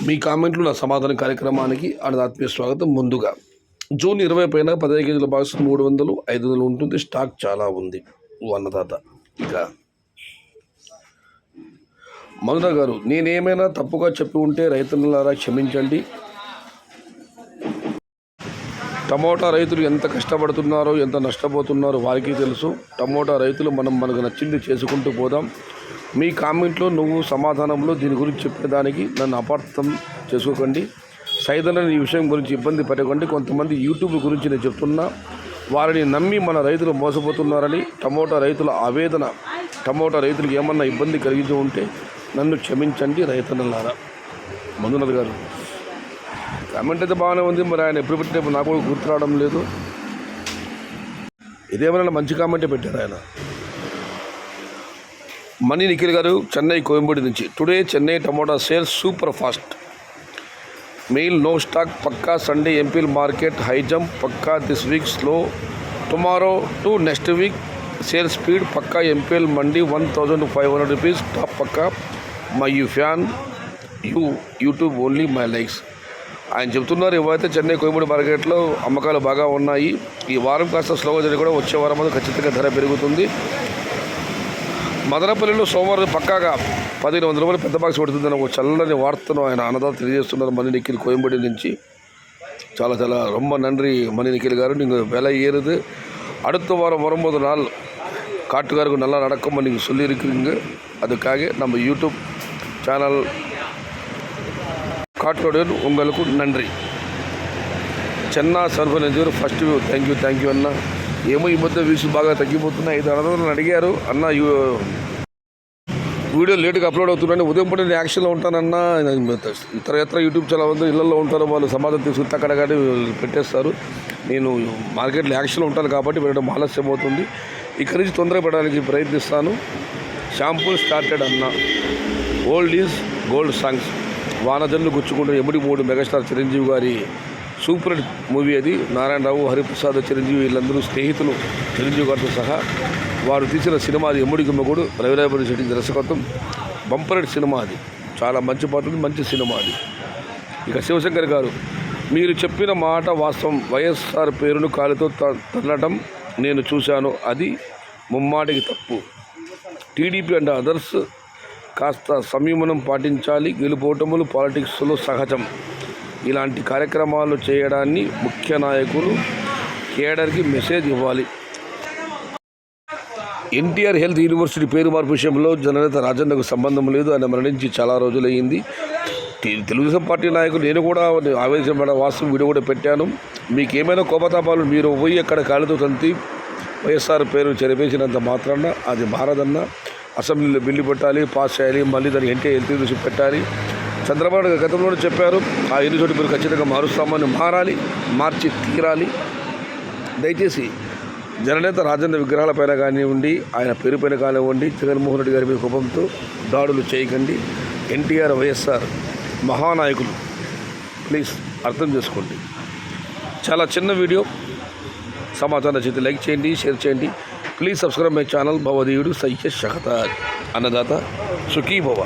మీ కామెంట్లు నా సమాధానం కార్యక్రమానికి ఆత్మీయ స్వాగతం. ముందుగా జూన్ 20 పైన 15 కేజీల బాక్స్ 300, 500 ఉంటుంది. స్టాక్ చాలా ఉంది. అన్నదాత ఇక మధుర గారు, నేనేమైనా తప్పుగా చెప్పి ఉంటే రైతులారా క్షమించండి. టమోటా రైతులు ఎంత కష్టపడుతున్నారో, ఎంత నష్టపోతున్నారో వారికి తెలుసు. టమోటా రైతులు మనకు నచ్చింది చేసుకుంటూ పోదాం. మీ కామెంట్లో నువ్వు సమాధానంలో దీని గురించి చెప్పేదానికి నన్ను అపార్థం చేసుకోకండి. సైదనని ఈ విషయం గురించి ఇబ్బంది పెట్టకండి. కొంతమంది యూట్యూబ్ గురించి నేను చెప్తున్నా, వారిని నమ్మి మన రైతులు మోసపోతున్నారని. టమోటా రైతుల ఆవేదన, టమోటా రైతులకు ఏమన్నా ఇబ్బంది కలిగించి ఉంటే నన్ను క్షమించండి రైతన్నలారా. మంజునాథ్ గారు కామెంట్ అయితే బాగానే ఉంది, మరి ఆయన ఎప్పుడు పెట్టినప్పుడు నాకు కూడా గుర్తు రావడం లేదు. ఇదేమైనా మంచి కామెంటే పెట్టారు ఆయన. మణి నిఖిల్ గారు, చెన్నై కోయంబేడు నుంచి. Today Chennai tomato sales super fast. Mail no stock పక్కా. Sunday MPL market high jump పక్కా. This week slow. Tomorrow to next week sale speed పక్కా. ఎంపీఎల్ మండి 1500 రూపీస్ టాప్ పక్కా. My you fan you YouTube only my likes. ఆయన చెబుతున్నారు, ఎవరైతే చెన్నై కోయంబేడు మార్కెట్లో అమ్మకాలు బాగా ఉన్నాయి. ఈ వారం కాస్త స్లోగా జరిగి కూడా వచ్చే వారం అది ఖచ్చితంగా ధర పెరుగుతుంది. మదనపల్లిలో సోమవారం పక్కాగా 1500 రూపాయలు పెద్ద బాక్స్ పడుతుందని ఒక చల్లని వార్తను ఆయన అన్నదాత తెలియజేస్తున్నారు. మణి నిఖిల్ కోయంబేడు నుంచి. చాలా చాలా ரொம்ப நன்றி மணி நிఖில் గారు. நீங்கள் விலை ஏறுது. அடுத்த வாரம் வரும்போது நாள் காட்டுக்காருக்கு நல்லா நடக்கும்னு நீங்கள் சொல்லியிருக்கிறீங்க. அதுக்காக நம்ம யூடியூப் சேனல் காட்டுடன் உங்களுக்கு நன்றி. చెన్నా సర్వర్ నుంచి ఫస్ట్ థ్యాంక్ యూ అన్న. ఏమో ఈ మధ్య వ్యూస్ బాగా తగ్గిపోతున్నాయి. 500 నన్ను అడిగారు, అన్న వీడియో లేట్గా అప్లోడ్ అవుతున్నాను. ఉదయం పూట నేను యాక్షన్లో ఉంటానన్నా. ఇతర యూట్యూబ్ ఛానల్ ఉంది, ఇళ్లలో ఉంటారు, వాళ్ళు సమాధానం తీసుకుని అక్కడ కానీ పెట్టేస్తారు. నేను మార్కెట్లో యాక్షన్లో ఉంటాను కాబట్టి పెట్టడం ఆలస్యం అవుతుంది. ఇక్కడి నుంచి తొందరగా పెట్టడానికి ప్రయత్నిస్తాను. షాంపూ స్టార్టెడ్ అన్న. Old is gold songs. వానజన్లు గుచ్చుకుంటూ ఎముడి 3 మెగాస్టార్ చిరంజీవి గారి సూపర్ హిట్ మూవీ అది. నారాయణరావు, హరిప్రసాద్, చిరంజీవి వీళ్ళందరూ స్నేహితులు చిరంజీవి గారితో సహా. వారు తీసిన సినిమా అది ఎమ్ముడి గుమ్మగుడు. రవిరాయపల్లి శెట్టి దర్శకత్వం. బంపర్ హిట్ సినిమా అది. చాలా మంచి పాటలు, మంచి సినిమా అది. ఇక శివశంకర్ గారు, మీరు చెప్పిన మాట వాస్తవం. వైఎస్ఆర్ పేరును కాలితో తల్లటం నేను చూశాను, అది ముమ్మాటికి తప్పు. టీడీపీ అండ్ అదర్స్ కాస్త సంయమనం పాటించాలి. గెలుపోటములు పాలిటిక్స్లో సహజం. ఇలాంటి కార్యక్రమాలు చేయడాన్ని ముఖ్య నాయకులు కేడర్కి మెసేజ్ ఇవ్వాలి. ఎన్టీఆర్ హెల్త్ యూనివర్సిటీ పేరు మార్పు విషయంలో జననేత రాజన్నకు సంబంధం లేదు. ఆయన మరణించి చాలా రోజులయ్యింది. తెలుగుదేశం పార్టీ నాయకులు నేను కూడా ఆవేశపడ వాస్తవం వీడియో కూడా పెట్టాను. మీకు ఏమైనా కోపతాపాలు మీరు పోయి అక్కడ కాళ్ళతో తంతి వైఎస్ఆర్ పేరు చెరిపేసినంత మాత్రాన అది మారదన్న. అసెంబ్లీలో బిల్లు పెట్టాలి, పాస్ చేయాలి, మళ్ళీ దానికి ఎన్టీఆర్ హెల్త్ యూనివర్సిటీ పెట్టాలి. చంద్రబాబు నాయుడు గతంలోనే చెప్పారు, ఆ యూనివర్సిటీ పేరు ఖచ్చితంగా మారుస్తామని. మారాలి, మార్చి తీరాలి. దయచేసి జననేత రాజన్న విగ్రహాలపైన కానివ్వండి, ఆయన పేరుపైన కానివ్వండి, జగన్మోహన్ రెడ్డి గారి మీద కోపంతో దాడులు చేయకండి. ఎన్టీఆర్, వైఎస్ఆర్ మహానాయకులు, ప్లీజ్ అర్థం చేసుకోండి. చాలా చిన్న వీడియో. సమాచారం నచ్చితే లైక్ చేయండి, షేర్ చేయండి. Please subscribe my channel. భవదీయుడు సయ్యద్ షహతాజ్. అన్నదాత సుఖీ భవ.